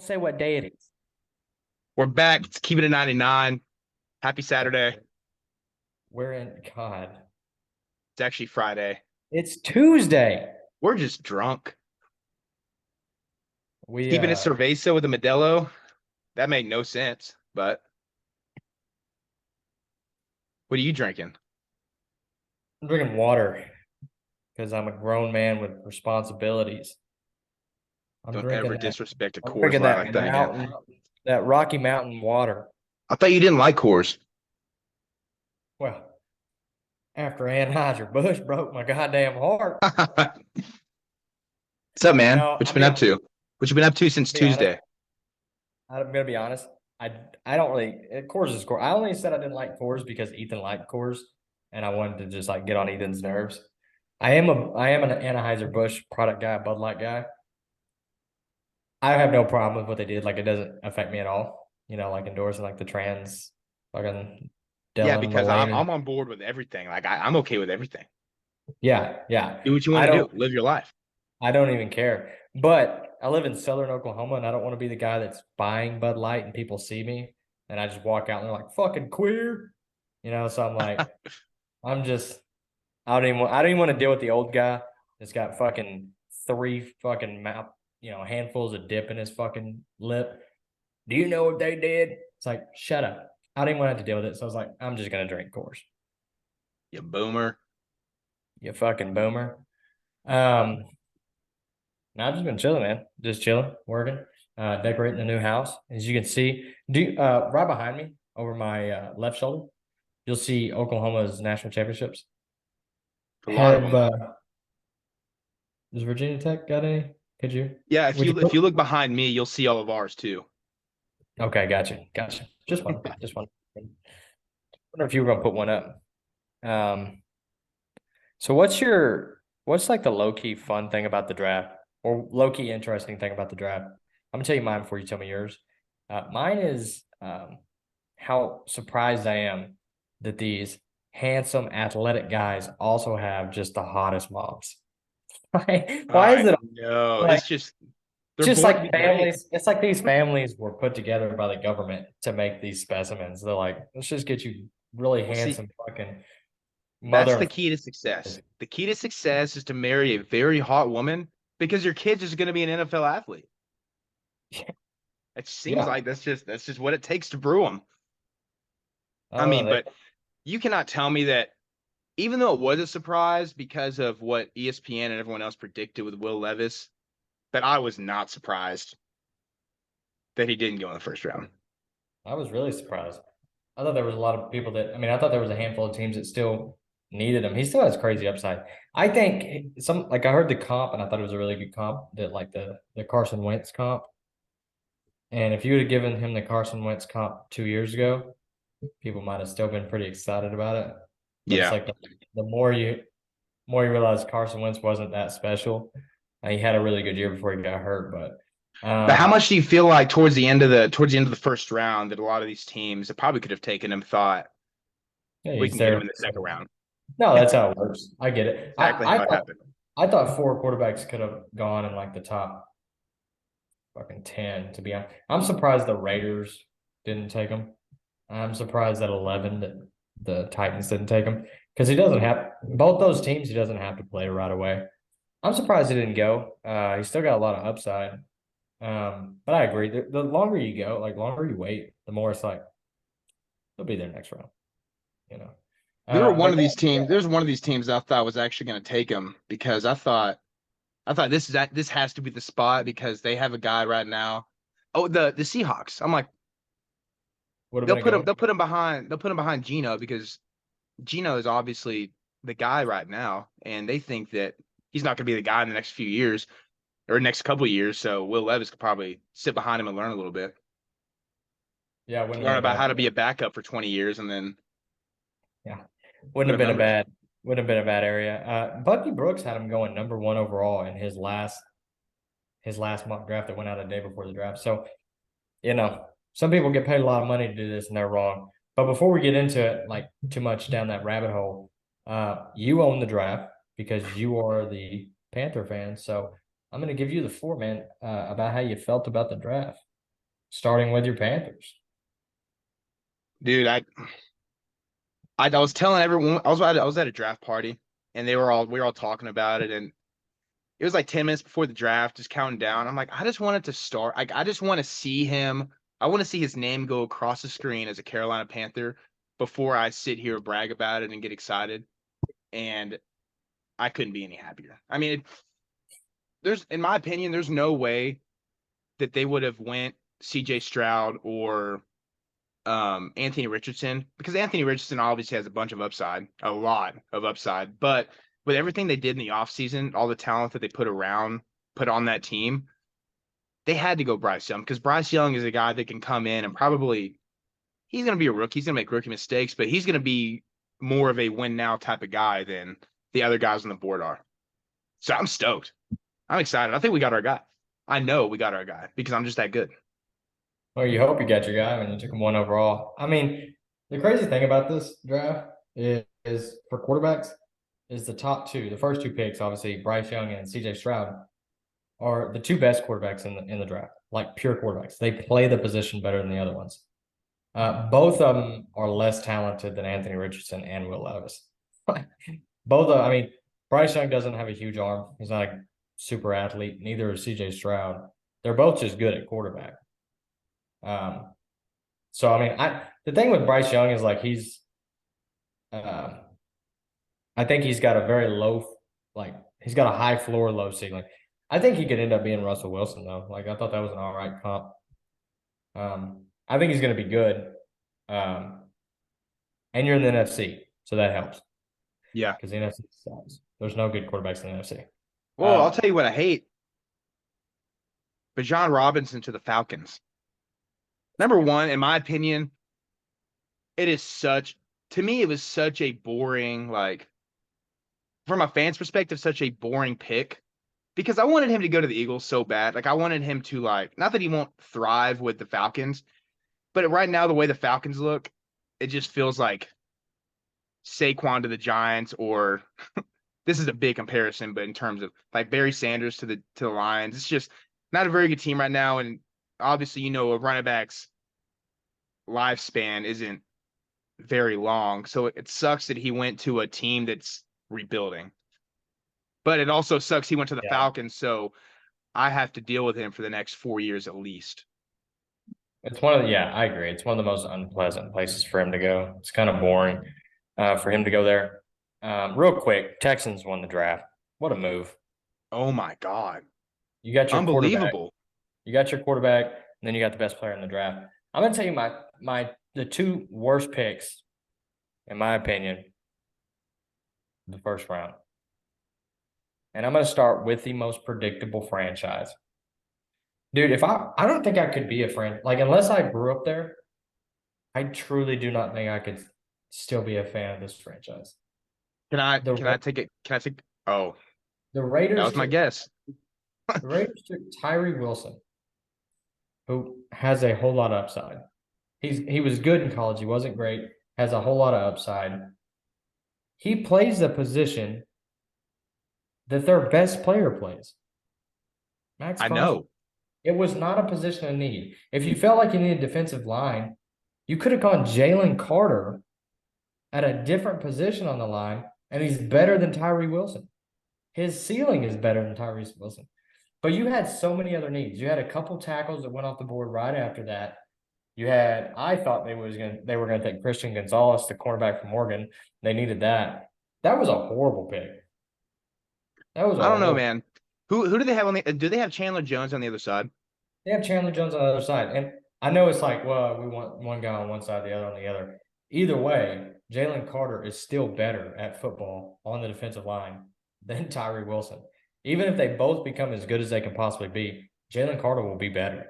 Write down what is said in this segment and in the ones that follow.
say what day it is. We're back. It's Keeping It 99. Happy Saturday. We're in God. It's actually Friday. It's Tuesday. We're just drunk. We Keeping it Cerveza with a Modelo. That made no sense. But what are you drinking? I'm drinking water because I'm a grown man with responsibilities. I'm Don't drinking ever that. disrespect a I'm Coors drinking Light that like that again. mountain, that Rocky Mountain water. I thought you didn't like Coors. Well, after Anheuser-Busch broke my goddamn heart. What's up, man? No, What you been up to? What you been up to since be honest. Tuesday? I'm gonna be honest. I don't really Coors is Coors. I only said I didn't like Coors because Ethan liked Coors, and I wanted to just like get on Ethan's nerves. I am an Anheuser-Busch product guy, Bud Light guy. I have no problem with what they did. Like it doesn't affect me at all. You know, like endorsing like the trans fucking Yeah, Dylan because I'm Mullaney. I'm on board with everything. Like I'm okay with everything. Yeah, yeah. Do what you want I to do. don't Live your life. I don't even care. But I live in Southern Oklahoma and I don't want to be the guy that's buying Bud Light and people see me and I just walk out and they're like, fucking queer. You know, so I'm like, I'm just I don't even want to deal with the old guy that's got fucking three fucking mouth, handfuls of dip in his fucking lip. Do you know what they did? It's like, shut up. I didn't want to have to deal with it. So I was like, I'm just gonna drink Coors. You boomer. You fucking boomer. Um, No, I've just been chilling, man. Just chilling, working, decorating the new house. As you can see, right behind me, over my left shoulder, you'll see Oklahoma's national championships. A lot of Have them. does Virginia Tech got any? Could you? Yeah, if Would you? you look behind me, you'll see all of ours too. Okay, gotcha. Just one. Wonder if you were gonna put one up. Um, so what's like the low key fun thing about the draft, or low key interesting thing about the draft? I'm gonna tell you mine before you tell me yours. Mine is how surprised I am that these handsome athletic guys also have just the hottest moms. Why is I it know. like It's just they're just born to be like great. families? It's like these families were put together by the government to make these specimens. They're like, let's just get you really Well, see, handsome fucking that's mother the of key to success. The key to success is to marry a very hot woman because your kid's just going to be an NFL athlete. It seems yeah. like that's just what it takes to brew them. I I don't know. mean, but you cannot tell me that even though it was a surprise because of what ESPN and everyone else predicted with Will Levis, that I was not surprised that he didn't go in the first round. I was really surprised. I thought there was a lot of people I thought there was a handful of teams that still needed him. He still has crazy upside. I think I heard the comp and I thought it was a really good comp that like the Carson Wentz comp. And if you would have given him the Carson Wentz comp 2 years ago, people might have still been pretty excited about it. But it's Yeah. like the more you realize Carson Wentz wasn't that special. He had a really good year before he got hurt, but But how much do you feel like towards the end of the first round that a lot of these teams that probably could have taken him thought yeah, we he's can get him there. in the second round? No, that's how it works. I get it. Exactly how it happened. I thought four quarterbacks could have gone in like the top fucking 10, to be honest. I'm surprised the Raiders didn't take him. I'm surprised that 11 that the Titans didn't take him because he doesn't have both those teams. He doesn't have to play right away. I'm surprised he didn't go. He's still got a lot of upside. But I agree. The longer you go, like longer you wait, the more it's like they'll be there next round. You know. There were one But of these teams. There's one of these teams I thought was actually going to take him because I thought this has to be the spot because they have a guy right now. Oh, the Seahawks. I'm like would have been a good one. they'll put him behind Gino because Gino is obviously the guy right now, and they think that he's not going to be the guy in the next few years or next couple of years. So Will Levis could probably sit behind him and learn a little bit, Yeah, wouldn't have learn been a about bad. how to be a backup for 20 years, and then Yeah, put up numbers. wouldn't have been a bad area. Bucky Brooks had him going number one overall in his last mock draft that went out a day before the draft. So some people get paid a lot of money to do this and they're wrong. But before we get into it, like too much down that rabbit hole, you own the draft because you are the Panther fan. So I'm going to give you the floor, man, about how you felt about the draft. starting with your Panthers. Dude, I was telling everyone I was at a draft party and we were all talking about it, and it was like 10 minutes before the draft, just counting down. I'm like, I just wanted to start. Like, I just want to see him. I want to see his name go across the screen as a Carolina Panther before I sit here and brag about it and get excited. And I couldn't be any happier. I mean, in my opinion, there's no way that they would have went CJ Stroud or Anthony Richardson, because Anthony Richardson obviously has a bunch of upside, a lot of upside. But with everything they did in the offseason, all the talent that they put on that team, they had to go Bryce Young, because Bryce Young is a guy that can come in and he's going to be a rookie. He's going to make rookie mistakes, but he's going to be more of a win now type of guy than the other guys on the board are. So I'm stoked. I'm excited. I think we got our guy. I know we got our guy because I'm just that good. Well, you hope you got your guy when you took him one overall. I mean, the crazy thing about this draft is for quarterbacks is the top two, the first two picks, obviously Bryce Young and CJ Stroud, are the two best quarterbacks in the draft, like pure quarterbacks. They play the position better than the other ones. Both of them are less talented than Anthony Richardson and Will Levis. I mean, Bryce Young doesn't have a huge arm. He's not a super athlete. Neither is CJ Stroud. They're both just good at quarterback. So I mean, the thing with Bryce Young is like I think he's got a very he's got a high floor, low ceiling. I think he could end up being Russell Wilson though. Like I thought that was an all right comp. I think he's going to be good. And you're in the NFC, so that helps. Yeah. Because the NFC sucks. There's no good quarterbacks in the NFC. Well, I'll tell you what I hate. Bijan Robinson to the Falcons. Number one, in my opinion, to me, it was such a boring, like, from a fan's perspective, such a boring pick, because I wanted him to go to the Eagles so bad. Like, I wanted him to, like, not that he won't thrive with the Falcons, but right now, the way the Falcons look, it just feels like Saquon to the Giants, or this is a big comparison, but in terms of like Barry Sanders to the Lions, it's just not a very good team right now. And obviously, a running back's lifespan isn't very long. So it sucks that he went to a team that's rebuilding. But it also sucks he went to the Falcons, so I have to deal with him for the next 4 years at least. It's I agree. It's one of the most unpleasant places for him to go. It's kind of boring for him to go there. Real quick, Texans won the draft. What a move. Oh my God. You got your unbelievable. You got your quarterback, and then you got the best player in the draft. I'm gonna tell you the two worst picks, in my opinion, the first round. And I'm gonna start with the most predictable franchise. Dude, if I don't think I could be a friend, like unless I grew up there, I truly do not think I could still be a fan of this franchise. Can I take oh, the Raiders? That was my guess. The Raiders took Tyree Wilson, who has a whole lot of upside. He was good in college. He wasn't great. Has a whole lot of upside. He plays the position that their best player plays. Max Crosby. I know. It was not a position of need. If you felt like you needed defensive line, you could have gone Jalen Carter at a different position on the line, and he's better than Tyree Wilson. His ceiling is better than Tyree Wilson. But you had so many other needs. You had a couple tackles that went off the board right after that. I thought they were going to take Christian Gonzalez, the cornerback from Oregon. They needed that. That was a horrible pick. I don't know, man. Who do they have do they have Chandler Jones on the other side? They have Chandler Jones on the other side. And I know it's like, well, we want one guy on one side, the other on the other. Either way, Jalen Carter is still better at football on the defensive line than Tyree Wilson. Even if they both become as good as they can possibly be, Jalen Carter will be better.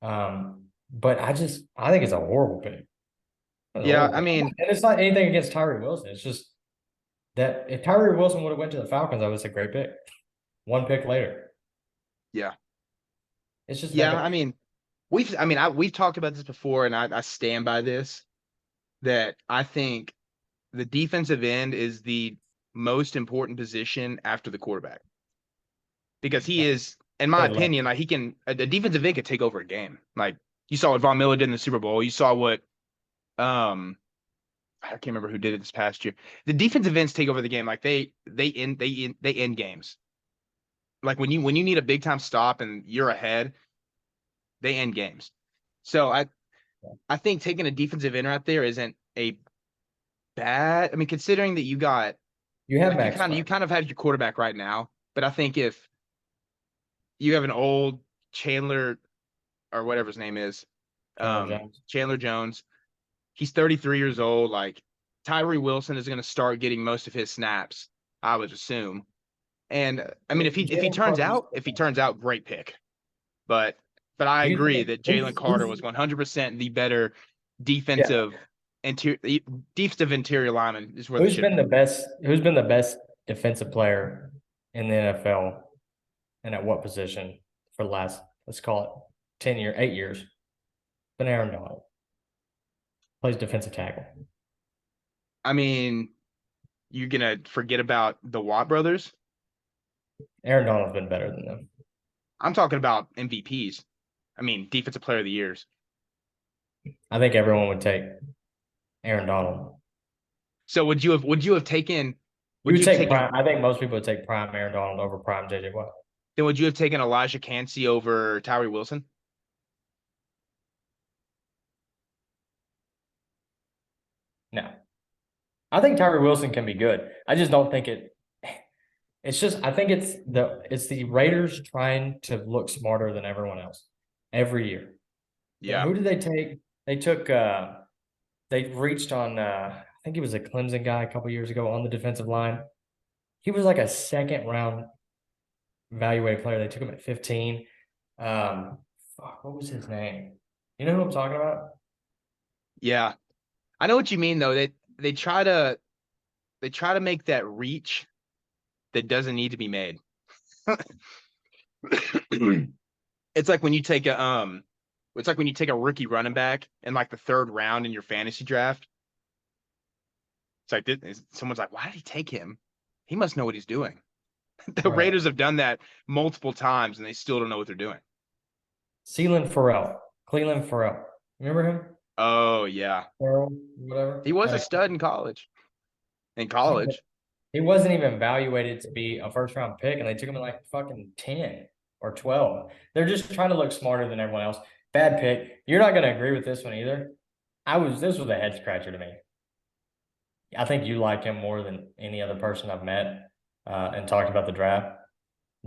But I think it's a horrible pick. Yeah, I mean, and it's not anything against Tyree Wilson. It's just that if Tyree Wilson would have went to the Falcons, that was a great pick. One pick later. Yeah. It's just I mean, we've talked about this before, and I stand by this, that I think the defensive end is the most important position after the quarterback. Because he is, in my opinion, like a defensive end could take over a game. Like, You saw what Von Miller did in the Super Bowl. You saw what I can't remember who did it this past year. The defensive ends take over the game. Like they end games. Like when you need a big time stop and you're ahead, they end games. So I think taking a defensive end right there isn't a bad. I mean, considering that You have like Max you Crosby. kind of have your quarterback right now, but I think if you have an old Chandler or whatever his name is, Chandler Jones. Chandler Jones, he's 33 years old. Like Tyree Wilson is going to start getting most of his snaps, I would assume. And I mean, Jalen Carter's. if he turns out, great pick. But I Do you agree think that Jalen Carter was 100% the better yeah, defensive interior defensive interior lineman is where they who's should have been the been. best? Who's been the best defensive player in the NFL, and at what position for the last, let's call it 10 year, 8 years? Been Aaron Donald. Plays defensive tackle. I mean, you're gonna forget about the Watt brothers. Aaron Donald's been better than them. I'm talking about MVPs. I mean, defensive player of the years. I think everyone would take Aaron Donald. So would you have taken You would would you have take taken prime. I think most people would take prime Aaron Donald over prime JJ Watt. then would you have taken Elijah Cansey over Tyree Wilson? No, I think Tyree Wilson can be good. I just don't think it. It's just I think it's the Raiders trying to look smarter than everyone else every year. Yeah. Who did they take? They took they reached on I think he was a Clemson guy a couple years ago on the defensive line. He was like a second round evaluated player. They took him at 15. What was his name? You know who I'm talking about? Yeah. I know what you mean though. They try to make that reach that doesn't need to be made. It's like when you take a rookie running back in like the third round in your fantasy draft. It's like someone's like, why did he take him? He must know what he's doing. The Right. Raiders have done that multiple times and they still don't know what they're doing. Cleveland Farrell. Remember him? Oh yeah. Farrell, whatever. He was a stud in college. In college. He wasn't even evaluated to be a first round pick, and they took him at like fucking 10 or 12. They're just trying to look smarter than everyone else. Bad pick. You're not going to agree with this one either. This was a head scratcher to me. I think you like him more than any other person I've met and talked about the draft.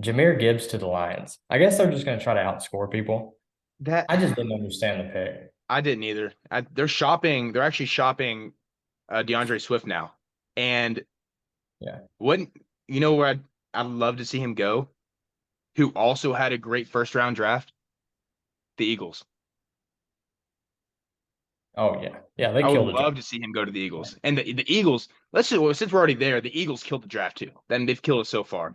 Jahmyr Gibbs to the Lions. I guess they're just going to try to outscore people. That I just didn't understand the pick. I didn't either. They're actually shopping DeAndre Swift now. And Yeah. wouldn't you know where I'd love to see him go? Who also had a great first round draft? The Eagles. Oh, yeah. Yeah, they I would killed the draft. love to see him go to the Eagles. And the Eagles, since we're already there, the Eagles killed the draft too. Then they've killed us so far.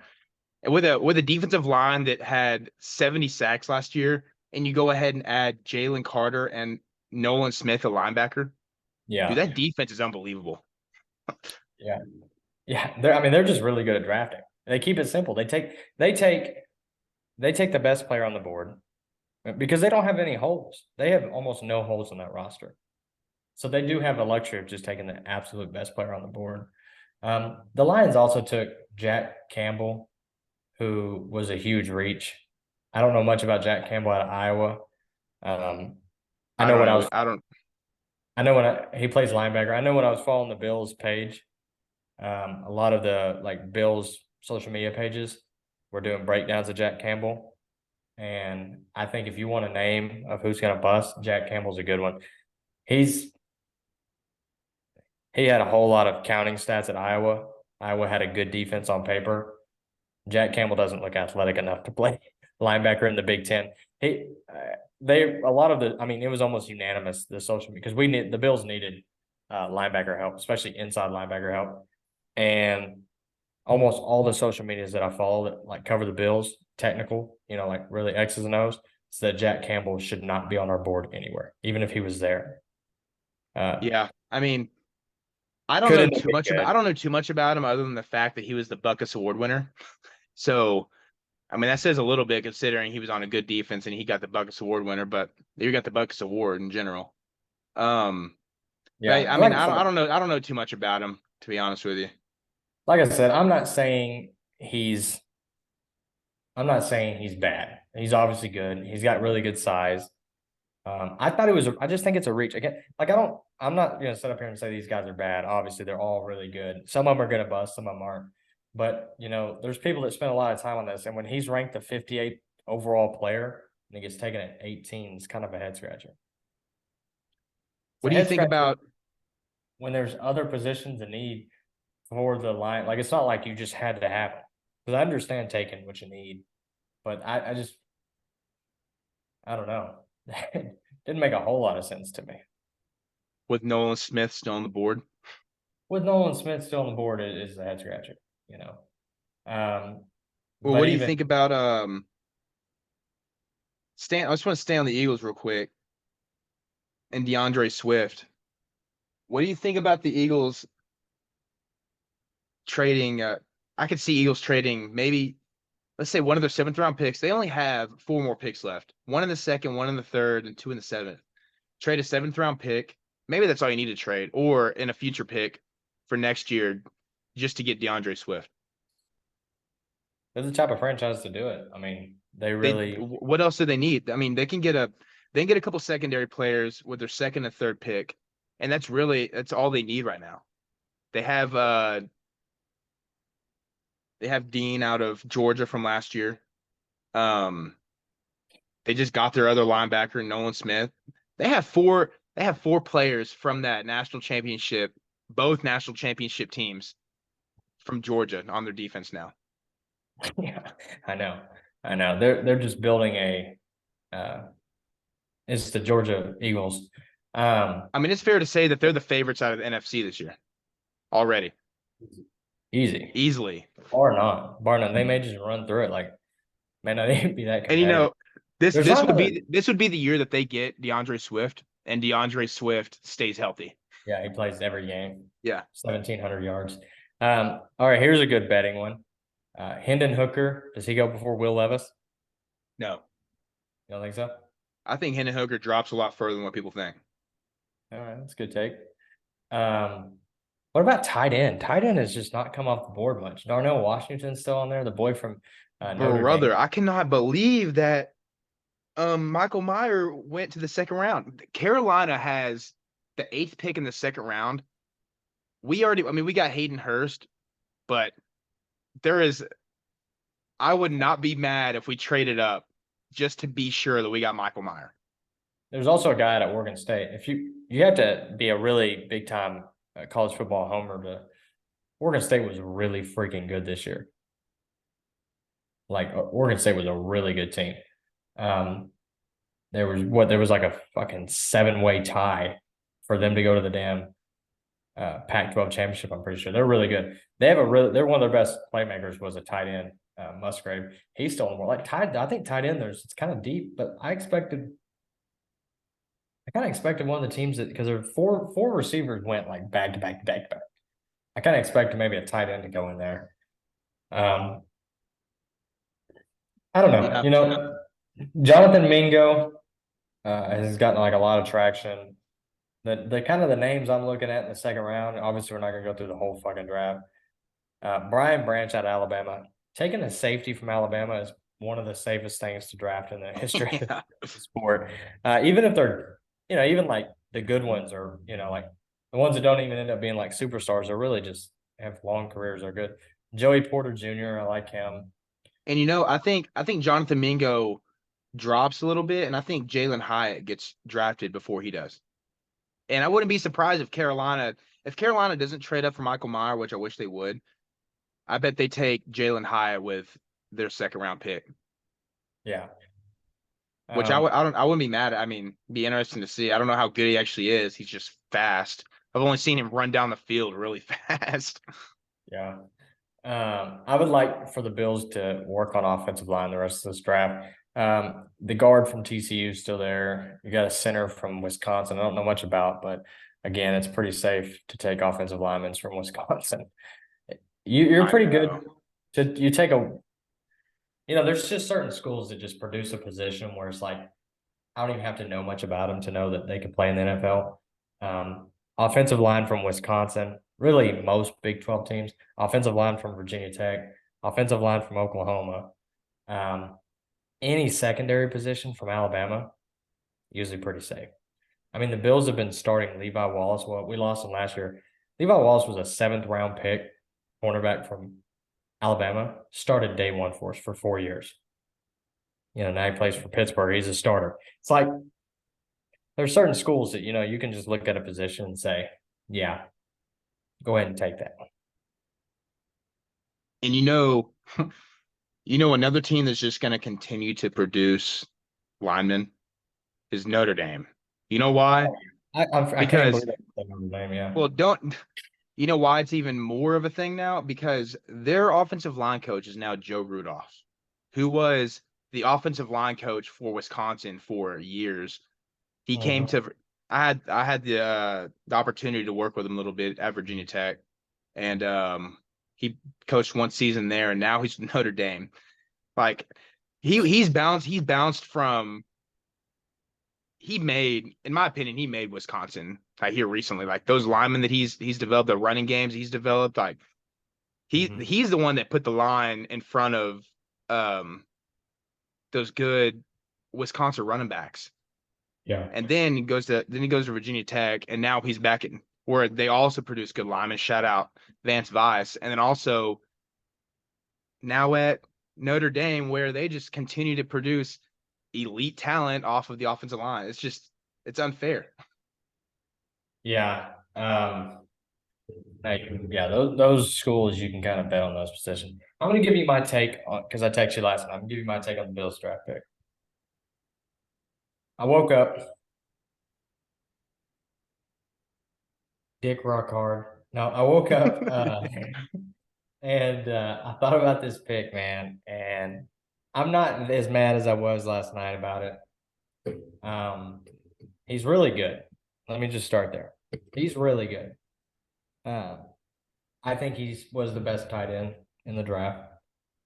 And with a defensive line that had 70 sacks last year, and you go ahead and add Jalen Carter and Nolan Smith, a linebacker, dude, Yeah. that defense is unbelievable. Yeah. Yeah. They're just really good at drafting. They keep it simple. They take the best player on the board because they don't have any holes. They have almost no holes in that roster. So they do have the luxury of just taking the absolute best player on the board. The Lions also took Jack Campbell, who was a huge reach. I don't know much about Jack Campbell out of Iowa. I know when I was I don't I know he plays linebacker. I know when I was following the Bills page, a lot of the like Bills social media pages were doing breakdowns of Jack Campbell. And I think if you want a name of who's going to bust, Jack Campbell's a good one. He had a whole lot of counting stats at Iowa. Iowa had a good defense on paper. Jack Campbell doesn't look athletic enough to play linebacker in the Big Ten. It was almost unanimous, the social, because the Bills needed linebacker help, especially inside linebacker help. And almost all the social medias that I follow that like cover the Bills, technical, like really X's and O's, said Jack Campbell should not be on our board anywhere, even if he was there. yeah. I mean, I don't know too much about him other than the fact that he was the Buckus Award winner. So I mean, that says a little bit considering he was on a good defense and he got the Buckets Award winner, but you got the Buckets Award in general. But Yeah, I mean, like I said, I don't know too much about him, to be honest with you. I'm not saying he's bad. He's obviously good. He's got really good size. I just think it's a reach. Again, I'm not gonna sit up here and say these guys are bad. Obviously, they're all really good. Some of them are gonna bust, some of them aren't. But there's people that spend a lot of time on this, and when he's ranked the 58th overall player and he gets taken at 18, it's kind of a head scratcher. It's What a do you head think scratcher about when there's other positions in need for the line. Like it's not like you just had to have it. Because I understand taking what you need, but I don't know. Didn't make a whole lot of sense to me. with Nolan Smith still on the board? With Nolan Smith still on the board, it is a head scratcher, you know. Well, But what do you even think about Stan? I just want to stay on the Eagles real quick and DeAndre Swift. What do you think about the Eagles trading? I could see Eagles trading maybe, let's say, one of their seventh round picks. They only have four more picks left: one in the second, one in the third, and two in the seventh. Trade a seventh round pick. Maybe that's all you need to trade, or in a future pick for next year, just to get DeAndre Swift. there's a type of franchise to do it. I mean, they They really, what else do they need? I mean, they can get a couple secondary players with their second and third pick, and that's all they need right now. They have uh they have Dean out of Georgia from last year. Um, they just got their other linebacker, Nolan Smith. They have four players from that national championship, both national championship teams from Georgia on their defense now. yeah, I know. They're just building uh, it's the Georgia Eagles. I mean, it's fair to say that they're the favorites out of the NFC this year already, Easy, easily. bar none. They may just run through it. Like, may not even be that And competitive. this There's this not would another. be the year that they get DeAndre Swift and DeAndre Swift stays healthy. Yeah, he plays every game, Yeah. 1,700 yards. All right, here's a good betting one. Hendon Hooker, does he go before Will Levis? No. You don't think so? I think Hendon Hooker drops a lot further than what people think. All right, that's a good take. What about tight end? Tight end has just not come off the board much. Darnell Washington's still on there, the boy from Notre Dame. Brother, I cannot believe that Michael Meyer went to the second round. Carolina has the eighth pick in the second round. We got Hayden Hurst, but there is I would not be mad if we traded up just to be sure that we got Michael Meyer. There's also a guy at Oregon State. If you have to be a really big time college football homer to Oregon State was really freaking good this year. Like Oregon State was a really good team. Um, there was like a fucking 7-way tie for them to go to the damn Pac-12 championship. I'm pretty sure they're really good. They're one of their best playmakers was a tight end, Musgrave. He's still more like tight. I think tight end it's kind of deep, but I kind of expected one of the teams that because there were four receivers went like back to back to back to back. I kind of expected maybe a tight end to go in there. I don't know. Yeah. Jonathan Mingo has gotten like a lot of traction. The kind of the names I'm looking at in the second round. Obviously, we're not going to go through the whole fucking draft. Brian Branch out of Alabama. Taking a safety from Alabama is one of the safest things to draft in the history Yeah. of the sport. Even if they're, even like the good ones are, like the ones that don't even end up being like superstars are really just have long careers are good. Joey Porter Jr., I like him. And I think Jonathan Mingo drops a little bit, and I think Jalen Hyatt gets drafted before he does. And I wouldn't be surprised if Carolina doesn't trade up for Michael Meyer, which I wish they would. I bet they take Jalen Hyatt with their second round pick, Yeah. which I wouldn't be mad at. I mean, be interesting to see. I don't know how good he actually is. He's just fast. I've only seen him run down the field really fast. Yeah. I would like for the Bills to work on offensive line the rest of this draft. The guard from TCU is still there. You got a center from Wisconsin. I don't know much about, but again, it's pretty safe to take offensive linemen from Wisconsin. You're pretty good. You take there's just certain schools that just produce a position where it's like, I don't even have to know much about them to know that they can play in the NFL. Offensive line from Wisconsin, really most Big 12 teams, offensive line from Virginia Tech, offensive line from Oklahoma, any secondary position from Alabama, usually pretty safe. I mean, the Bills have been starting Levi Wallace. Well, we lost him last year. Levi Wallace was a 7th-round pick, cornerback from Alabama, started day one for us for 4 years. Now he plays for Pittsburgh. He's a starter. It's like there's certain schools that, you can just look at a position and say, yeah, go ahead and take that one. And another team that's just going to continue to produce linemen is Notre Dame. You know why? I can't Because, believe that Notre Dame, yeah. well, you know why it's even more of a thing now? Because their offensive line coach is now Joe Rudolph, who was the offensive line coach for Wisconsin for years. He came to I had the opportunity to work with him a little bit at Virginia Tech, and he coached one season there, and now he's Notre Dame. Like he's bounced from in my opinion, he made Wisconsin here recently. Like those linemen that he's developed, the running games he's developed, like he's the one that put the line in front of those good Wisconsin running backs. Yeah. And then he goes to Virginia Tech, and now he's back in where they also produce good linemen. Shout out Vance Vice, and then also now at Notre Dame, where they just continue to produce elite talent off of the offensive line. It's unfair. Yeah. Those schools you can kind of bet on those positions. I'm gonna give you my take on because I texted you last night. I'm gonna give you my take on the Bills draft pick. I woke up, dick rock hard. No, I woke up and I thought about this pick, man, and I'm not as mad as I was last night about it. He's really good. Let me just start there. He's really good. I think he was the best tight end in the draft,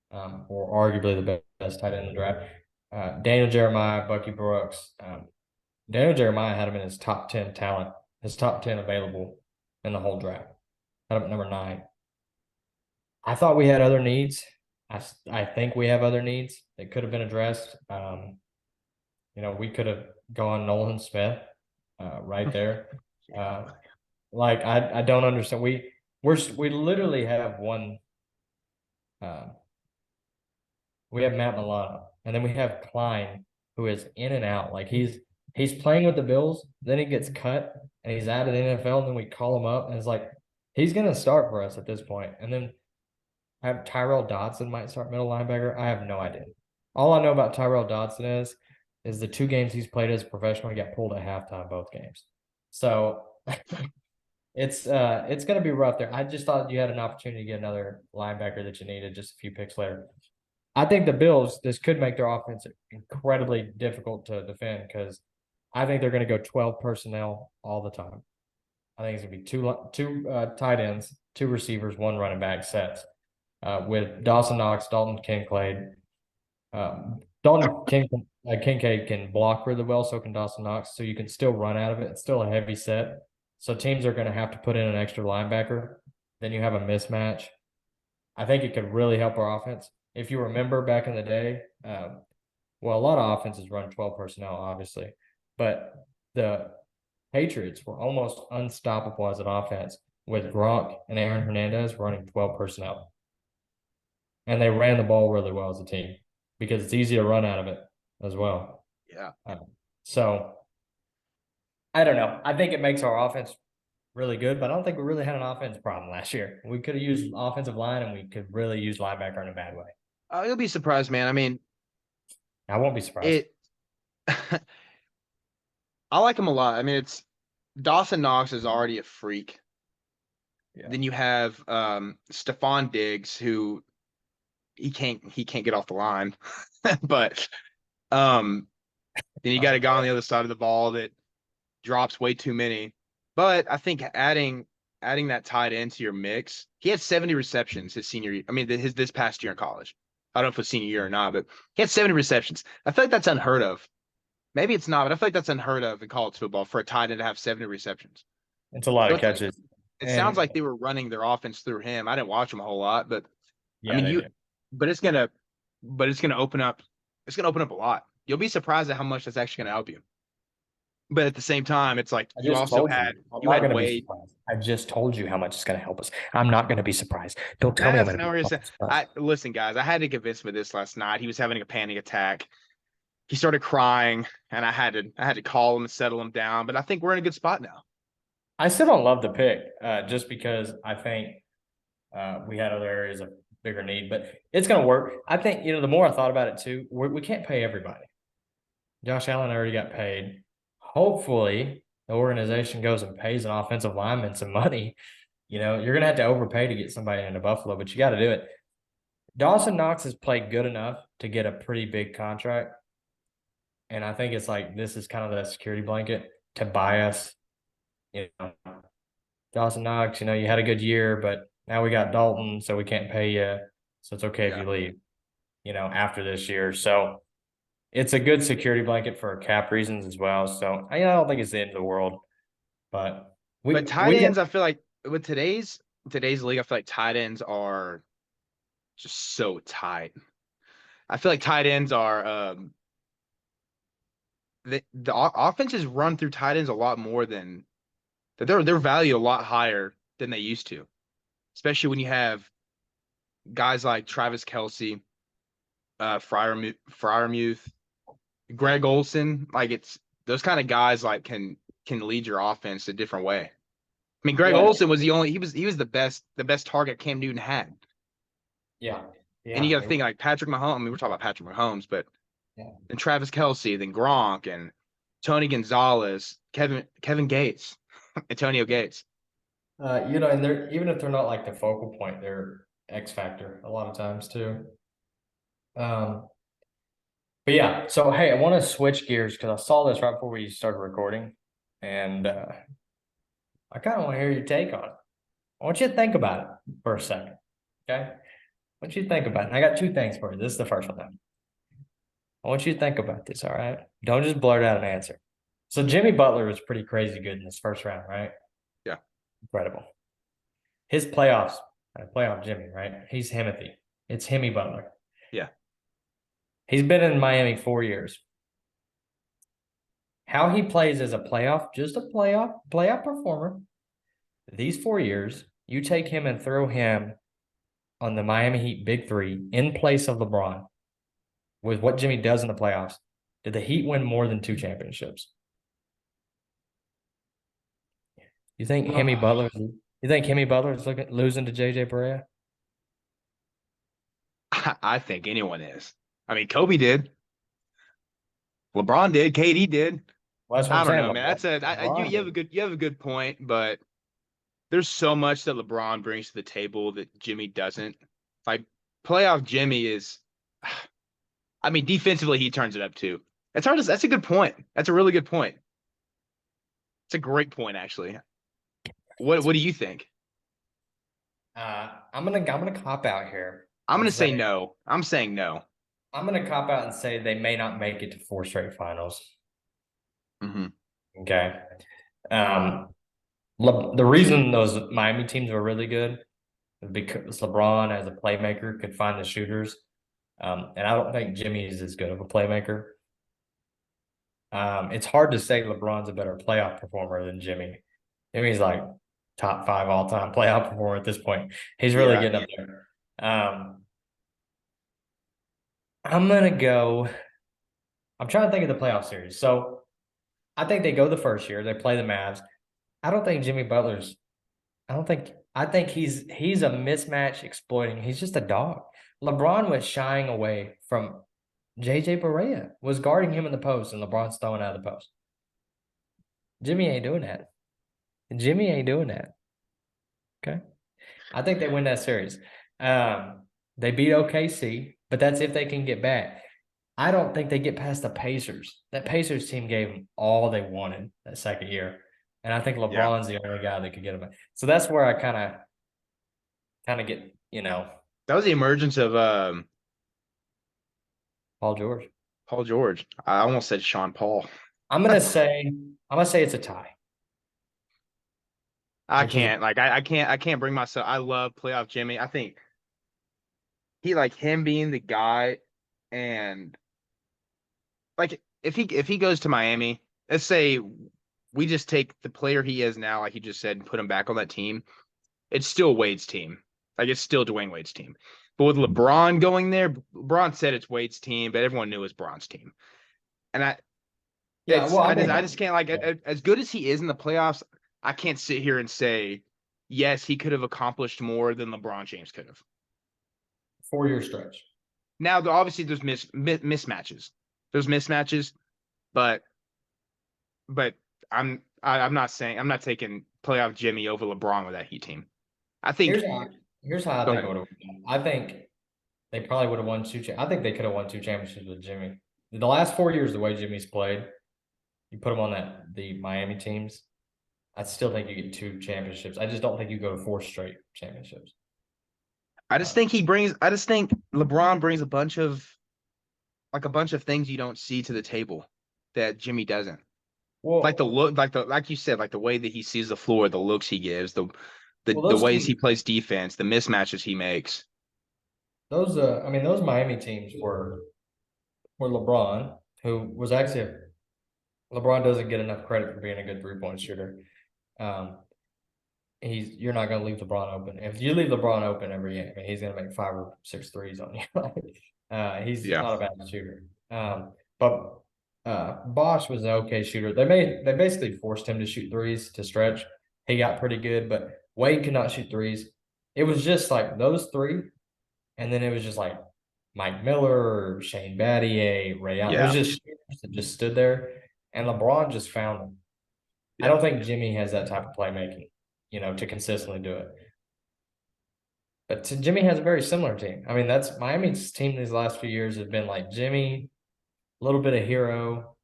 or arguably the best tight end in the draft. Daniel Jeremiah, Bucky Brooks. Daniel Jeremiah had him in his top 10 talent, his top 10 available in the whole draft. Had him at number 9. I thought we had other needs. I think we have other needs that could have been addressed. We could have gone Nolan Smith right there. I don't understand. We literally have one. We have Matt Milano, and then we have Klein, who is in and out. Like he's playing with the Bills, then he gets cut, and he's out of the NFL, and then we call him up, and it's like he's gonna start for us at this point. And then have Tyrell Dodson might start middle linebacker. I have no idea. All I know about Tyrell Dodson is the 2 games he's played as a professional, he got pulled at halftime both games. So it's going to be rough there. I just thought you had an opportunity to get another linebacker that you needed just a few picks later. I think the Bills, this could make their offense incredibly difficult to defend because I think they're going to go 12 personnel all the time. I think it's going to be two tight ends, 2 receivers, 1 running back sets with Dawson Knox, Dalton Kincaid. Kincaid can block really well, so can Dawson Knox. So you can still run out of it. It's still a heavy set. So teams are going to have to put in an extra linebacker. Then you have a mismatch. I think it could really help our offense. If you remember back in the day, a lot of offenses run 12 personnel, obviously, but the Patriots were almost unstoppable as an offense with Gronk and Aaron Hernandez running 12 personnel. And they ran the ball really well as a team because it's easy to run out of it as well. Yeah. So I don't know. I think it makes our offense really good, but I don't think we really had an offense problem last year. We could have used offensive line, and we could really use linebacker in a bad way. You'll be surprised, man. I mean, I won't be surprised. I like him a lot. I mean, it's Dawson Knox is already a freak. Yeah. Then you have Stephon Diggs, who he can't get off the line, but then you got a guy on the other side of the ball that drops way too many. But I think adding that tight end to your mix, he had 70 receptions his senior year. I mean, this past year in college. I don't know if it's senior year or not, but he had 70 receptions. I feel like that's unheard of. Maybe it's not, but I feel like that's unheard of in college football for a tight end to have 70 receptions. It's a lot So of catches. it sounds And like they were running their offense through him. I didn't watch him a whole lot, but I yeah, mean they you do. but it's gonna open up a lot. You'll be surprised at how much that's actually gonna help you. But at the same time, it's like I just told you. I'm you not had going to be Wade. surprised. I just told you how much it's going to help us. I'm not going to be surprised. Don't tell me I'm That's going to no be reason. fucking surprised. I listen, guys. I had to convince him of this last night. He was having a panic attack. He started crying, and I had to call him and settle him down. But I think we're in a good spot now. I still don't love the pick, just because I think we had other areas of bigger need, but it's going to work. I think, the more I thought about it too, we can't pay everybody. Josh Allen already got paid. Hopefully, the organization goes and pays an offensive lineman some money. You're going to have to overpay to get somebody into Buffalo, but you got to do it. Dawson Knox has played good enough to get a pretty big contract. And I think it's like this is kind of the security blanket to buy us. You know, Dawson Knox, you had a good year, but now we got Dalton, so we can't pay you. So it's okay if Yeah. you leave, after this year. So it's a good security blanket for cap reasons as well. So I don't think it's the end of the world, but But we tight we get ends, I feel like with today's league, I feel like tight ends are just so tight. I feel like tight ends are offenses run through tight ends a lot more than that. They're valued a lot higher than they used to, especially when you have guys like Travis Kelsey, Fryermuth, Greg Olson. Like it's those kind of guys like can lead your offense a different way. I mean, Greg yeah, Olson was he was the best target Cam Newton had. yeah, And you yeah, got to think like Patrick Mahomes. I mean, we're talking about Patrick Mahomes, but yeah. then Travis Kelsey, then Gronk, and Tony Gonzalez, Kevin Gates, Antonio Gates. And they're even if they're not like the focal point, they're X factor a lot of times too. Um, but yeah, so hey, I want to switch gears because I saw this right before we started recording, and I kind of want to hear your take on it. I want you to think about it for a second. Okay. I want you to think about it. And I got two things for you. This is the first one though. I want you to think about this, all right? Don't just blurt out an answer. So Jimmy Butler was pretty crazy good in this first round, right? Yeah, Incredible. His playoff Jimmy, right? He's Himothy. It's Himmy Butler. yeah. He's been in Miami 4 years. How he plays as a just a playoff performer. These 4 years, you take him and throw him on the Miami Heat Big Three in place of LeBron with what Jimmy does in the playoffs. Did the Heat win more than 2 championships? You think Himmy Butler? You think Himmy Butler is losing to JJ Barea? I think anyone is. I mean, Kobe did, LeBron did, KD did. Well, that's what I I'm don't saying. know, man. LeBron did. You have a good point, but there's so much that LeBron brings to the table that Jimmy doesn't. Like playoff Jimmy is, I mean, defensively he turns it up too. That's a good point. That's a really good point. It's a great point, actually. What do you think? I'm gonna cop out here I'm and gonna say say no. I'm saying no. I'm gonna cop out and say they may not make it to 4 straight finals. Hmm. Okay. Um, the reason those Miami teams were really good is because LeBron, as a playmaker, could find the shooters. And I don't think Jimmy is as good of a playmaker. It's hard to say LeBron's a better playoff performer than Jimmy. Jimmy's like top 5 all-time playoff performer at this point. He's really Yeah. getting up there. I'm gonna go. I'm trying to think of the playoff series. So I think they go the first year. They play the Mavs. I don't think Jimmy Butler's. I think he's a mismatch exploiting. He's just a dog. LeBron was shying away from JJ Barea, was guarding him in the post, and LeBron's throwing out of the post. Jimmy ain't doing that. Jimmy ain't doing that. Okay. I think they win that series. They beat OKC, but that's if they can get back. I don't think they get past the Pacers. That Pacers team gave them all they wanted that second year. And I think Yeah. LeBron's the only guy that could get them. So that's where I kind of get, That was the emergence of Paul George. Paul George. I almost said Sean Paul. I'm gonna say it's a tie, I which is can't. Like I can't bring myself. I love playoff Jimmy. I think he like him being the guy and like if he goes to Miami, let's say we just take the player he is now, like you just said, and put him back on that team, it's still Wade's team. Like it's still Dwayne Wade's team. But with LeBron going there, LeBron said it's Wade's team, but everyone knew it was Bron's team. And yeah. Well, I I mean, just can't like as good as he is in the playoffs, I can't sit here and say yes, he could have accomplished more than LeBron James could have. 4 year stretch. Now, obviously, there's mismatches. There's mismatches, but but I'm not saying I'm not taking playoff Jimmy over LeBron with that Heat team. I think. Here's how here's how I Go think it ahead. would have went. I think they probably would have won I think they could have won two championships with Jimmy. The last 4 years, the way Jimmy's played, you put him on the Miami teams. I still think you get two championships. I just don't think you go to four straight championships. I just think he brings. I just think LeBron brings a bunch of things you don't see to the table that Jimmy doesn't. Like the Well, look, like you said, like the way that he sees the floor, the looks he gives, the those ways he teams, plays defense, the mismatches he makes. I mean, those Miami teams were LeBron, who was actually LeBron doesn't get enough credit for being a good 3-point shooter. Um, you're not going to leave LeBron open. If you leave LeBron open every game, I mean, he's going to make 5 or 6 threes on you. He's Yeah, not a bad shooter. But Bosch was an okay shooter. They basically forced him to shoot threes to stretch. He got pretty good, but Wade could not shoot threes. It was just like those three, and then it was just like Mike Miller, Shane Battier, Ray Allen. It was yeah, just shooters that just stood there, and LeBron just found them. I yeah. don't think Jimmy has that type of playmaking, to consistently do it. But Jimmy has a very similar team. I mean, that's Miami's team these last few years has been like Jimmy, a little bit of Hero,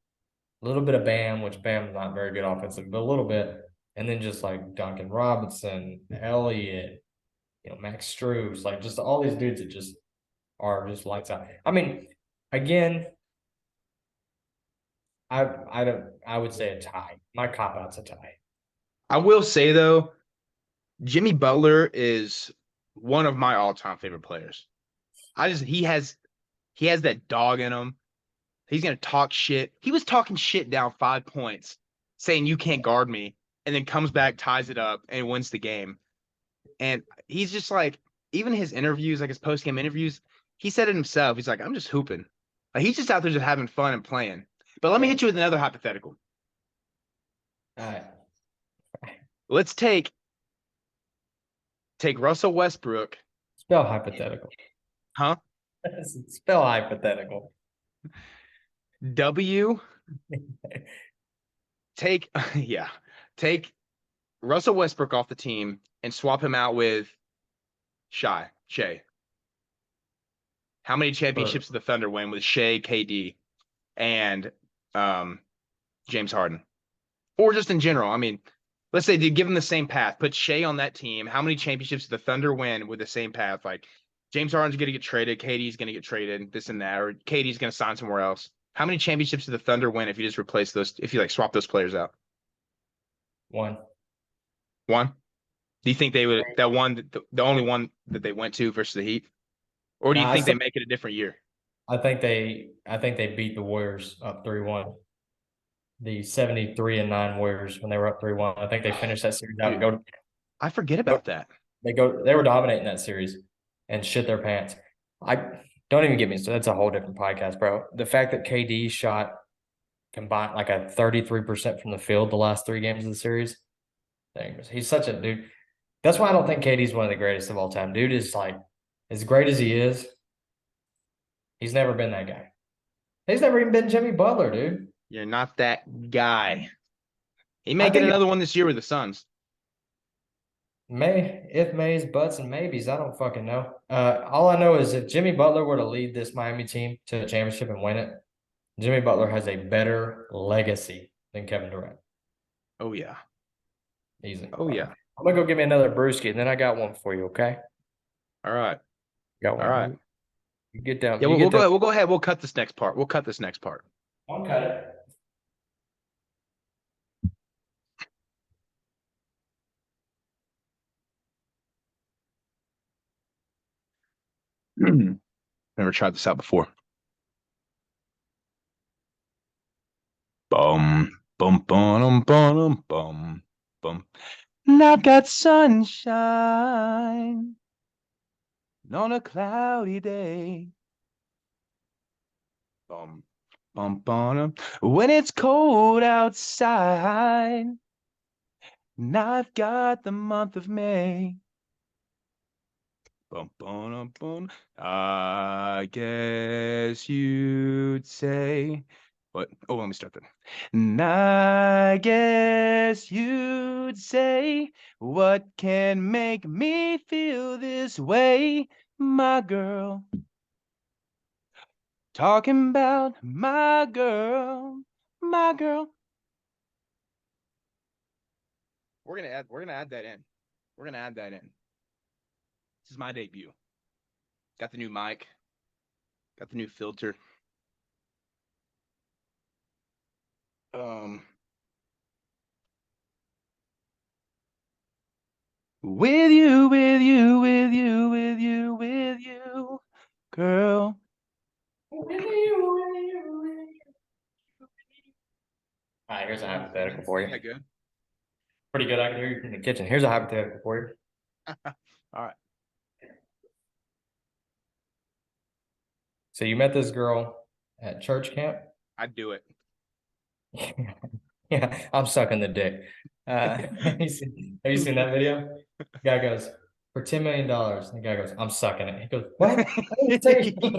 a little bit of Bam, which Bam's not very good offensive, but a little bit. And then just like Duncan Robinson, Elliott, Max Strus, like just all these dudes that just are just lights out. I mean, again, I would say a tie. My cop out's a tie. I will say though, Jimmy Butler is one of my all-time favorite players. I just he has that dog in him. He's gonna talk shit. He was talking shit down 5 points, saying you can't guard me, and then comes back, ties it up, and wins the game. And he's just like, even his interviews, like his post-game interviews, he said it himself. He's like, I'm just hooping. Like he's just out there just having fun and playing. But let me hit you with another hypothetical. All right. Let's take Russell Westbrook, Spell hypothetical. huh? Spell hypothetical. W take yeah, take Russell Westbrook off the team and swap him out with Shea. How many For championships did the Thunder win with Shea, KD, and um, James Harden? Or just in general? I mean, let's say they give him the same path. Put Shea on that team. How many championships did the Thunder win with the same path? Like James Harden's going to get traded, KD's going to get traded, this and that, or KD's going to sign somewhere else. How many championships did the Thunder win if you just replace those? If you like swap those players out? one. One. Do you think they would that one the only one that they went to versus the Heat, or do you Now think they make it a different year? I think they beat the Warriors up 3-1. The 73-9 Warriors when they were up 3-1. I think they finished that series out and Dude, I forget about that. they were dominating that series and shit their pants. I don't even get me so that's a whole different podcast, bro. The fact that KD shot combined like a 33% from the field the last 3 games of the series. He's such a dude. That's why I don't think KD's one of the greatest of all time. Dude is like as great as he is, he's never been that guy. He's never even been Jimmy Butler, dude. You're not that guy. He I may get think another one this year with the Suns. if Mays, buts, and maybes, I don't fucking know. All I know is if Jimmy Butler were to lead this Miami team to a championship and win it, Jimmy Butler has a better legacy than Kevin Durant. Oh yeah. Easy. Oh yeah. I'm gonna go get me another brewski, and then I got one for you. Okay, All right. got All right. one. You get down. Yeah, You we'll get go down. ahead. We'll go ahead. We'll cut this next part. We'll cut this next part. I'll cut it. Never tried this out before. Bum, bum, bum, bum, bum, bum. And I've got sunshine on a cloudy day. Bum, bum, bum. When it's cold outside, and I've got the month of May. Bum, bum, bum. I guess you'd say. What? Oh, let me start that. And I guess you'd say, what can make me feel this way, my girl? Talking about my girl, my girl. We're gonna add that in. We're gonna add that in. This is my debut. Got the new mic. Got the new filter. With you, with you, with you, with you, with you, girl. All right, here's a hypothetical for you. Yeah, good. Pretty good. I can hear you in the kitchen. Here's a hypothetical for you. All right. So you met this girl at church camp. I'd do it. Yeah, I'm sucking the dick. Have you seen that video? Guy goes, for $10 million. The guy goes, I'm sucking it. He goes, what?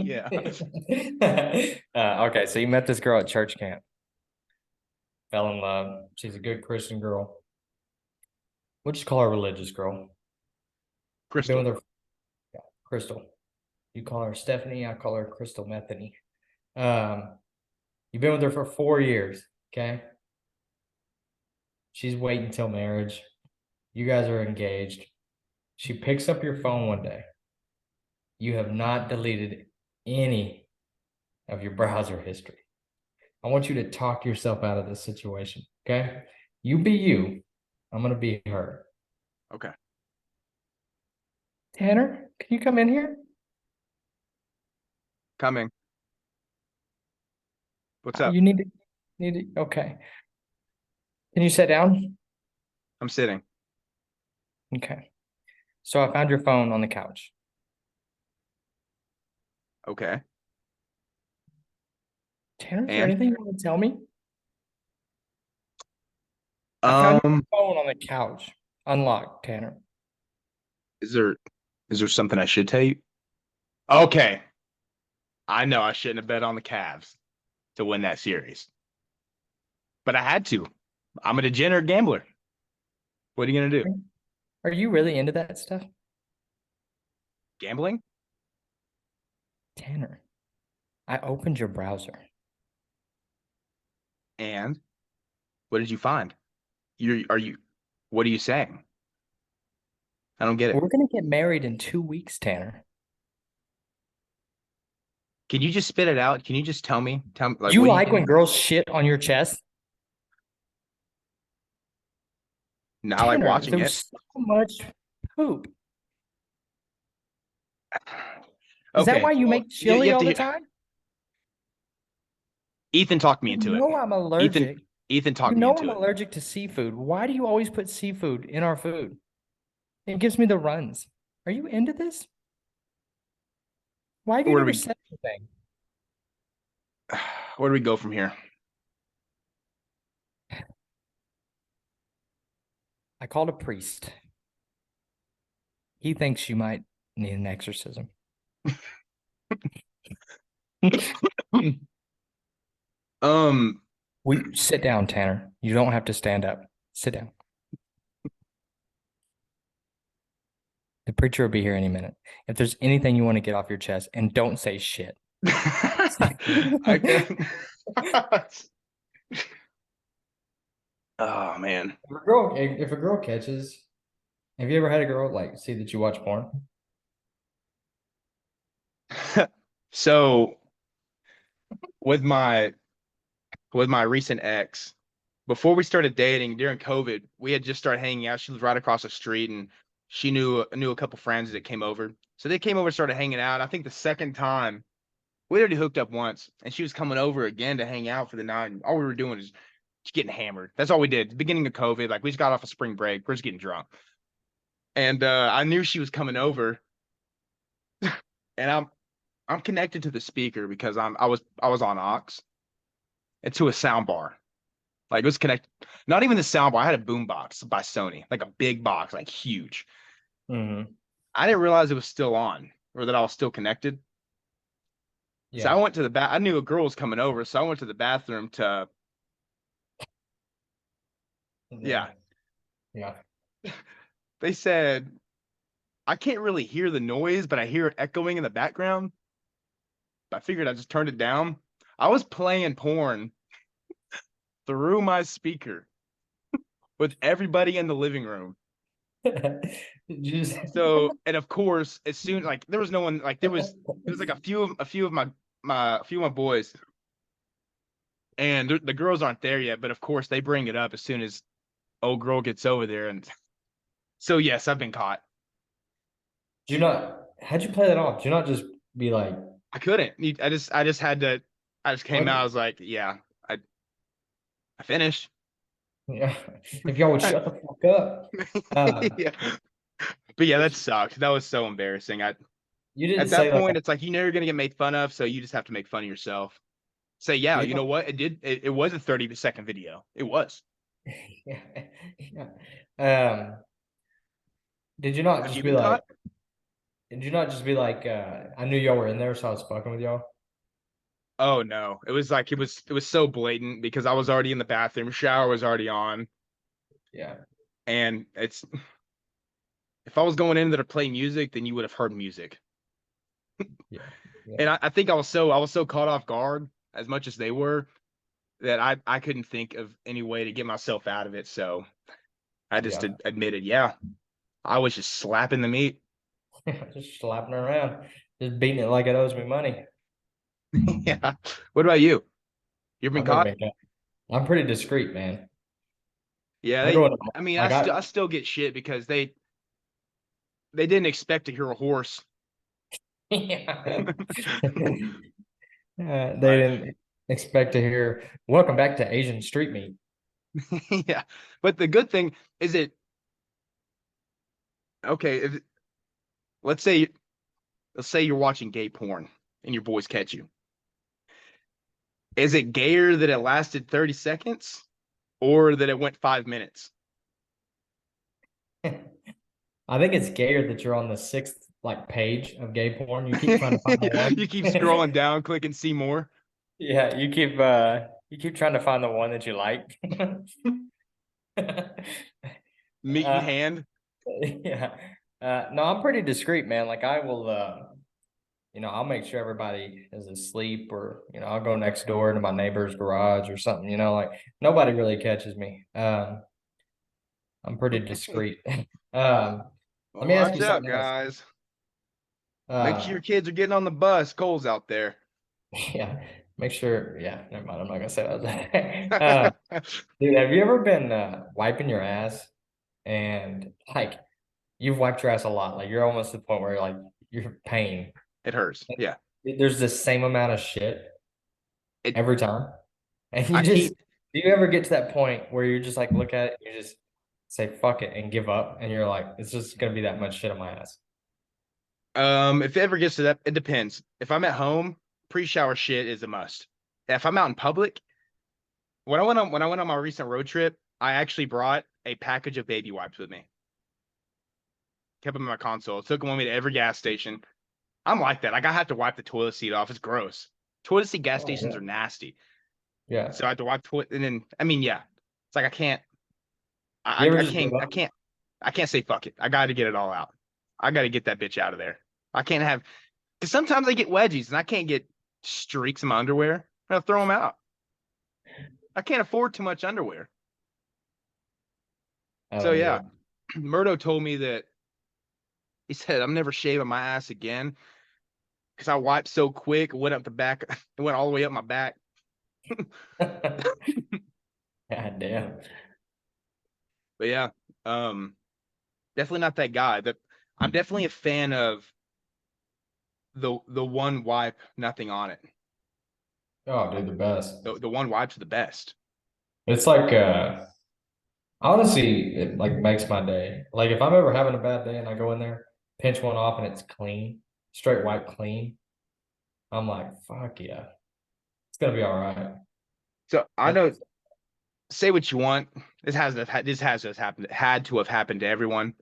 Yeah. Okay, so you met this girl at church camp. Fell in love. She's a good Christian girl. We'll just call her religious girl. Crystal. Been with her, yeah, Crystal. You call her Stephanie. I call her Crystal Methany. You've been with her for 4 years. Okay. She's waiting till marriage. You guys are engaged. She picks up your phone one day. You have not deleted any of your browser history. I want you to talk yourself out of this situation. Okay. You be you. I'm going to be her. Okay. Tanner, can you come in here? Coming. What's up? You need to, okay. Can you sit down? I'm sitting. Okay. So I found your phone on the couch. Okay. Tanner, is there And anything you want to tell me? I found your phone on the couch. Unlocked, Tanner. is there something I should tell you? Okay. I know I shouldn't have bet on the Cavs to win that series. But I had to. I'm a degenerate gambler. What are you gonna do? Are you really into that stuff? Gambling? Tanner, I opened your browser. And what did you find? What are you saying? I don't get it. We're gonna get married in 2 weeks, Tanner. Can you just spit it out? Can you just tell me? Like, You what are like you when girls shit on your chest? not like Tanner, watching it? there's so much poop. Is that Okay. why you Well, make you chili have all to the hear. time? Ethan talked me You into it. know I'm allergic. Ethan You talked me know I'm into it. allergic to seafood. Why do you always put seafood in our food? It gives me the runs. Are you into this? Why have you Where do never we said anything? where do we go from here? I called a priest. He thinks you might need an exorcism. Um, We sit down, Tanner. You don't have to stand up. Sit down. The preacher will be here any minute. If there's anything you want to get off your chest, and don't say shit. I can. Oh man. If a girl catches, have you ever had a girl like see that you watch porn? So with my recent ex, before we started dating during COVID, we had just started hanging out. She was right across the street, and she knew a couple friends that came over. So they came over, started hanging out. I think the second time we already hooked up once, and she was coming over again to hang out for the night. And all we were doing is just getting hammered. That's all we did. The beginning of COVID, like we just got off a spring break. We're just getting drunk, and I knew she was coming over, and I'm connected to the speaker because I was on aux and to a sound bar. Like it was connected. Not even the sound bar. I had a boom box by Sony, like a big box, like huge. Mm-hmm. I didn't realize it was still on or that I was still connected. So I Yeah. went to the bath. I knew a girl was coming over, so I went to the bathroom to, Yeah. yeah. Yeah. They said I can't really hear the noise, but I hear it echoing in the background. I figured I just turned it down. I was playing porn through my speaker with everybody in the living room. Just So, and of course, as soon like there was no one like there was like a few of my boys, and the girls aren't there yet, but of course they bring it up as soon as old girl gets over there, and so yes, I've been caught. do you not how'd you play that off? Do you not just be like, I couldn't. I just had to. I just came what? out. I was like, yeah, I finished. Yeah. If y'all would shut the fuck up. Yeah, but yeah, that sucked. That was so embarrassing. You didn't At that say like point, it's like you know you're gonna get made fun of, so you just have to make fun of yourself. Say, yeah, you you know know, what? It did. It was a 30-second video. It was. yeah, yeah. Did you not Have just you be been like, caught? did you not just be like, I knew y'all were in there, so I was fucking with y'all? Oh no. It was like it was so blatant because I was already in the bathroom, shower was already on, Yeah. and it's if I was going in there to play music, then you would have heard music. Yeah. Yeah. And I think I was so caught off guard as much as they were that I couldn't think of any way to get myself out of it. So I just Yeah. admitted, yeah, I was just slapping the meat. Just slapping around, just beating it like it owes me money. Yeah. What about you? You ever been I've never caught? been caught. I'm pretty discreet, man. Yeah, I go into I mean, like I still get shit because they didn't expect to hear a horse. yeah. They But didn't expect to hear "Welcome back to Asian street meat." yeah. But the good thing is it okay, if let's say let's say you're watching gay porn and your boys catch you. Is it gayer that it lasted 30 seconds or that it went 5 minutes? I think it's gayer that you're on the sixth like page of gay porn. You keep trying to find the You one. keep scrolling down, click and see more. Yeah, you keep trying to find the one that you like. Meat in uh, hand. yeah. No, I'm pretty discreet, man. Like I will I'll make sure everybody is asleep or, I'll go next door into my neighbor's garage or something, like nobody really catches me. I'm pretty discreet. Um, let Well, me ask watch you out, something else. guys. Make sure Uh, your kids are getting on the bus. Cole's out there. yeah, make sure. Yeah, never mind. I'm not gonna say that. Dude, have you ever been wiping your ass and like you've wiped your ass a lot, like you're almost to the point where you're paying. It hurts. Yeah. There's the same amount of shit It every time, and I you just keep do you ever get to that point where you're just like look at it, you just say fuck it and give up, and you're like, it's just gonna be that much shit on my ass. if it ever gets to that, it depends. If I'm at home, pre-shower shit is a must. If I'm out in public, when I went on my recent road trip, I actually brought a package of baby wipes with me. Kept them in my console. Took them with me to every gas station. I'm like that. Like I have to wipe the toilet seat off. It's gross. Toilet seat gas Oh stations yeah. are nasty. Yeah. So I have to wipe toilet and then I mean, yeah. It's like I can't You ever I just give can't I up? can't I can't say fuck it. I gotta get it all out. I gotta get that bitch out of there. I can't have because sometimes I get wedgies and I can't get streaks in my underwear. I'll throw them out. I can't afford too much underwear. I So don't yeah, either. Murdo told me that he said I'm never shaving my ass again because I wiped so quick, it went up the back, it went all the way up my back. God damn. But yeah, definitely not that guy. That I'm definitely a fan of the one wipe, nothing on it. Oh, dude, the best. The one wipe's the best. It's like honestly, it like makes my day. Like if I'm ever having a bad day and I go in there, pinch one off and it's clean, straight white clean, I'm like, fuck yeah. It's gonna be all right. So I That, know, say what you want. This has happened. It had to have happened to everyone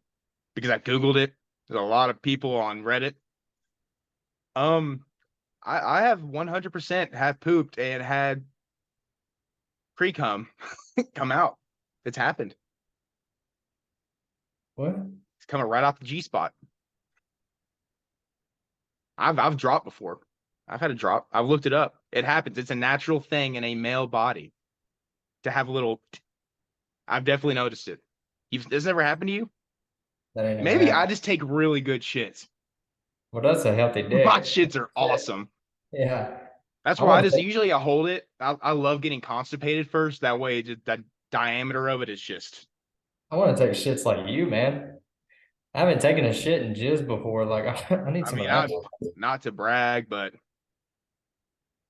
because I Googled it. There's a lot of people on Reddit. Um, I have 100% have pooped and had pre-cum come out. It's happened. what? It's coming right off the G spot. I've dropped before. I've had a drop. I've looked it up. It happens. It's a natural thing in a male body to have a little. I've definitely noticed it. This never happened to you? That ain't never Maybe I happened. just take really good shits. Well, that's a healthy My dick. shits are awesome. Yeah. That's I why I want to just take usually I hold it. I love getting constipated first. That way, just the diameter of it is just. I want to take shits like you, man. I haven't taken a shit in jizz before. Like I need I some of mean, that. I not to brag, but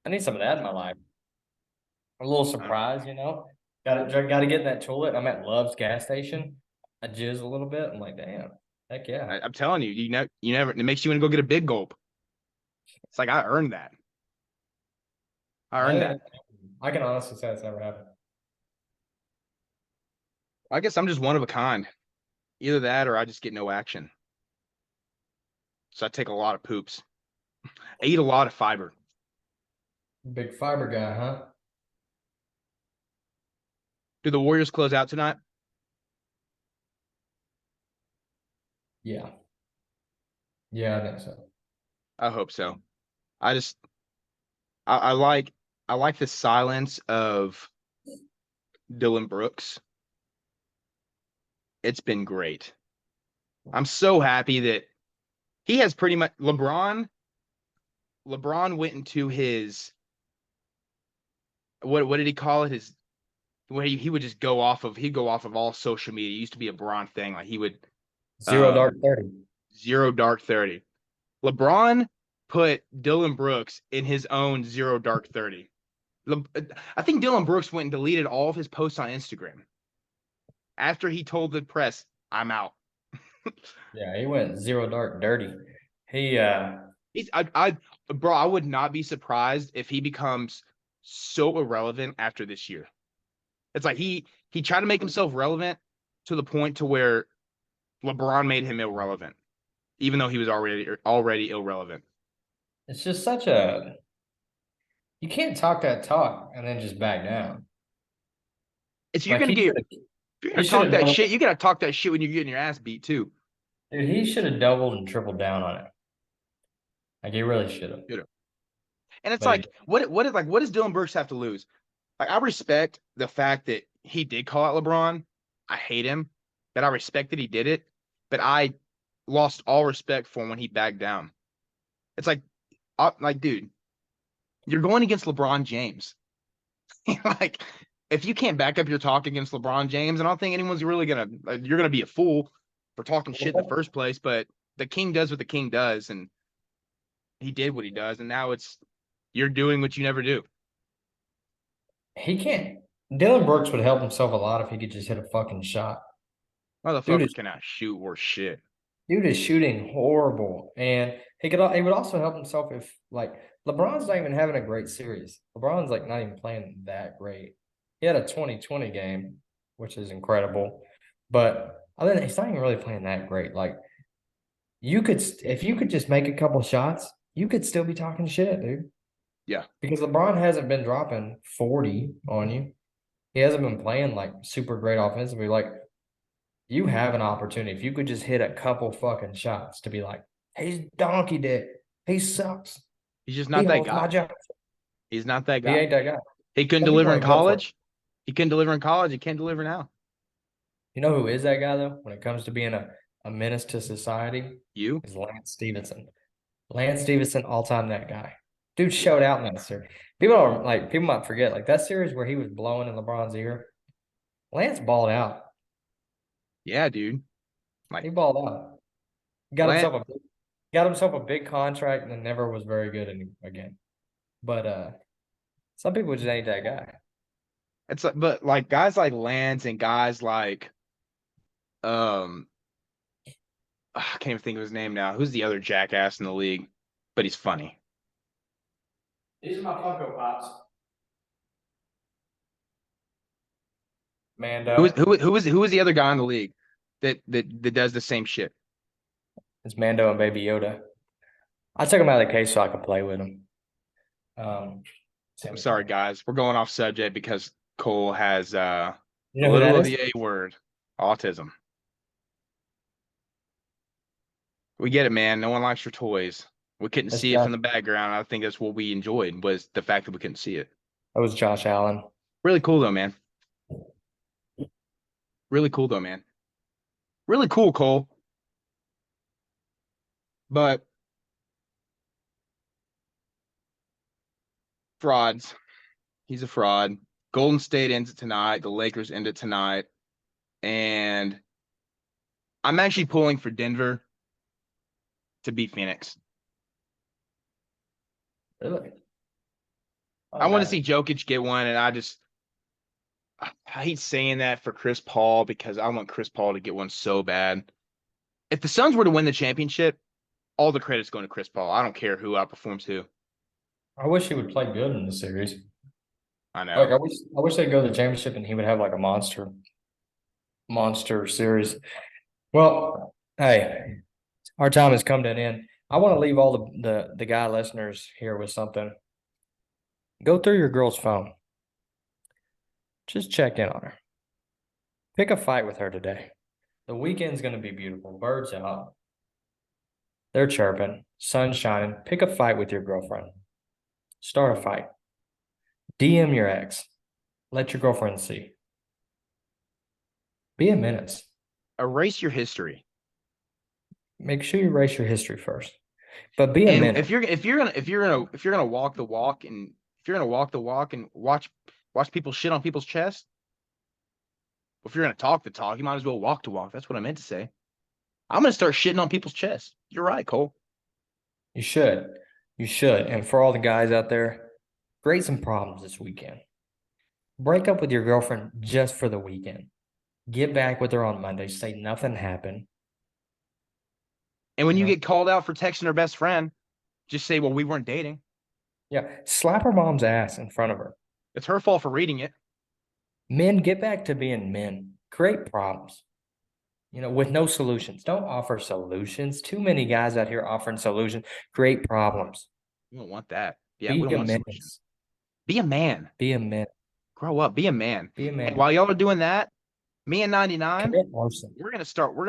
I need some of that in my life. A little uh, surprise, you know. Got to get in that toilet. I'm at Love's gas station. I jizz a little bit. I'm like, damn, heck yeah. I'm telling you, you never. It makes you want to go get a big gulp. It's like I earned that. I earned that. I can honestly say it's never happened. I guess I'm just one of a kind. Either that or I just get no action. So I take a lot of poops. I eat a lot of fiber. Big fiber guy, huh? Do the Warriors close out tonight? Yeah, yeah, I think so. I hope so. I just I like the silence of Dylan Brooks. It's been great. I'm so happy that he has pretty much LeBron went into his what did he call it? His where he would just he'd go off of all social media. It used to be a Bron thing. Like he would Zero dark um 30. zero dark 30. LeBron put Dylan Brooks in his own zero dark 30. I think Dylan Brooks went and deleted all of his posts on Instagram after he told the press, "I'm out." Yeah, he went zero dark dirty. He He's I bro, I would not be surprised if he becomes so irrelevant after this year. It's like he tried to make himself relevant to the point to where LeBron made him irrelevant, even though he was already irrelevant. it's just such a you can't talk that talk and then just back down. It's Like if you're he gonna should talk have that shit, you gotta talk that shit when you're getting your ass beat too. dude, he should have doubled and tripled down on it. Like he really should have. You know. And it's But he like, what does Dylan Brooks have to lose? Like, I respect the fact that he did call out LeBron. I hate him, but I respect that he did it. But I lost all respect for him when he backed down. It's like, dude, you're going against LeBron James. Like, if you can't back up your talk against LeBron James, I don't think anyone's really you're gonna be a fool for talking shit in the first place. But the king does what the king does, and he did what he does, and now you're doing what you never do. he can't. Dylan Brooks would help himself a lot if he could just hit a fucking shot. Dude Motherfucker is cannot shoot or shit. dude is shooting horrible, and he would also help himself if like LeBron's not even having a great series. LeBron's like not even playing that great. He had a 2020 game, which is incredible, but other than he's not even really playing that great. Like if you could just make a couple shots, you could still be talking shit, dude. Yeah. Because LeBron hasn't been dropping 40 on you. He hasn't been playing like super great offensively. Like you have an opportunity. If you could just hit a couple fucking shots to be like, he's donkey dick. He sucks. He's just He not that holds my guy. job. He's not that He guy. ain't that guy. He couldn't Some people deliver in ain't built for it. college. He couldn't deliver in college. He can't deliver now. You know who is that guy though? When it comes to being a menace to society, You? is Lance Stevenson. Lance Stevenson, all-time that guy. Dude showed out in that series. People might forget, like that series where he was blowing in LeBron's ear. Lance balled out. Yeah, dude. He Like balled out. Got Lance, himself a got himself a big contract and then never was very good again. But some people just ain't that guy. it's like, but like guys like Lance and guys like um I can't even think of his name now. Who's the other jackass in the league? But he's funny. These are my Funko Pops. Mando. Who was the other guy in the league that does the same shit? It's Mando and Baby Yoda. I took him out of the case so I could play with him. I'm sorry, guys. We're going off subject because Cole has a You know who little that of is? the A word, autism. We get it, man. No one likes your toys. We couldn't That's see it Josh. from the background. I think that's what we enjoyed was the fact that we couldn't see it. That was Josh Allen. Really cool though, man. Really cool though, man. Really cool, Cole. But frauds. He's a fraud. Golden State ends it tonight. The Lakers end it tonight. And I'm actually pulling for Denver to beat Phoenix. Really? I want to see Jokic get one, and I hate saying that for Chris Paul because I want Chris Paul to get one so bad. If the Suns were to win the championship, all the credit's going to Chris Paul. I don't care who outperforms who. I wish he would play good in the series. I Like know. I wish they'd go to the championship and he would have like a monster series. Well, hey, our time has come to an end. I want to leave all the guy listeners here with something. Go through your girl's phone. Just check in on her. Pick a fight with her today. The weekend's gonna be beautiful. Birds out. They're chirping, sun shining. Pick a fight with your girlfriend. Start a fight. DM your ex. Let your girlfriend see. Be a menace. Erase your history. Make sure you erase your history first. But be a And menace. if you're gonna walk the walk and if you're gonna walk the walk and watch people shit on people's chest, if you're gonna talk the talk, you might as well walk the walk. That's what I meant to say. I'm gonna start shitting on people's chests. You're right, Cole. You should. You should. And for all the guys out there, create some problems this weekend. Break up with your girlfriend just for the weekend. Get back with her on Monday. Say nothing happened. And when You you know? get called out for texting her best friend, just say, "Well, we weren't dating." Yeah. Slap her mom's ass in front of her. It's her fault for reading it. Men, get back to being men. Create problems. With no solutions. Don't offer solutions. Too many guys out here offering solutions. Create problems. We don't want that. Yeah, Be we don't a want solutions. menace. Be a man. Be a man. Grow up. Be a man. Be a And man. while y'all are doing that, me and 99, Commit arson. we're gonna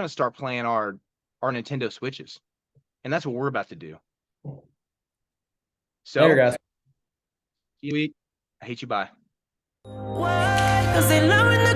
start playing our Nintendo Switches. And that's what we're about to do. So Later, guys. see you week. I hate you. Bye. Why? 'Cause they never know.